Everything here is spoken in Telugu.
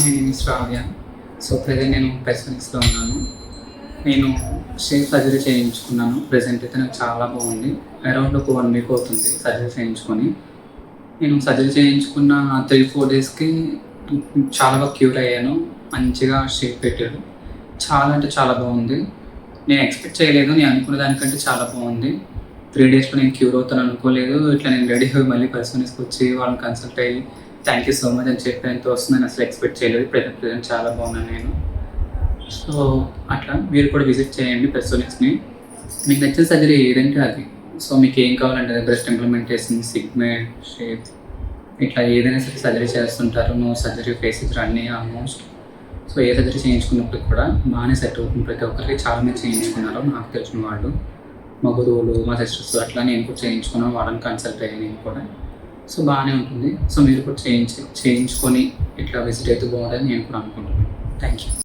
My name is Shravya. So present నేను పెర్సనిక్స్లో ఉన్నాను. నేను షేప్ సర్జరీ చేయించుకున్నాను. ప్రెజెంట్ అయితే నాకు చాలా బాగుంది. అరౌండ్ ఒక 1 వీక్ అవుతుంది సర్జరీ చేయించుకొని. నేను సర్జరీ చేయించుకున్న 3-4 డేస్‌కి చాలా బాగా క్యూర్ అయ్యాను. మంచిగా షేప్ పెట్టారు. చాలా అంటే చాలా బాగుంది. నేను ఎక్స్‌పెక్ట్ చేయలేదు. నేను అనుకున్న దానికంటే చాలా బాగుంది. 3 డేస్‌లో నేను క్యూర్ అవుతాను అనుకోలేదు. ఇట్లా నేను రెడీ అయ్యి మళ్ళీ పెర్సనిక్స్‌కి వచ్చి వాళ్ళని కన్సల్ట్ అయ్యి థ్యాంక్ యూ సో మచ్ అని చెప్పేంత వస్తుందని అసలు ఎక్స్‌పెక్ట్ చేయలేదు. ప్రెజెంట్ చాలా బాగున్నాను నేను. సో అట్లా మీరు కూడా విజిట్ చేయండి పెర్సనిక్స్‌ని. మీకు నచ్చిన సర్జరీ ఏదంటే అది. సో మీకు ఏం కావాలంటే అది బ్రెస్ట్ ఇంప్లాంటేషన్, సిగ్మెంట్, షేప్ ఇట్లా ఏదైనా సరే సర్జరీ చేస్తుంటారు. నో సర్జరీ, ఫేస్ సర్జరీ అన్నీ ఆల్మోస్ట్. సో ఏ సర్జరీ చేయించుకున్నప్పుడు కూడా బాగానే సెట్ అవుతుంది. ప్రతి ఒక్కరికి చాలామంది చేయించుకున్నారు నాకు తెలిసిన వాళ్ళు. మా గురువులు, మా సిస్టర్స్ అట్లా నేను కూడా చేయించుకున్నాను. వాళ్ళని కన్సల్ట్ అయ్యాను నేను కూడా. సో బాగానే ఉంటుంది. సో మీరు కూడా చేయించుకొని ఇట్లా విజిట్ అయితే బాగుంటుందని నేను కూడా అనుకుంటున్నాను. Thank you.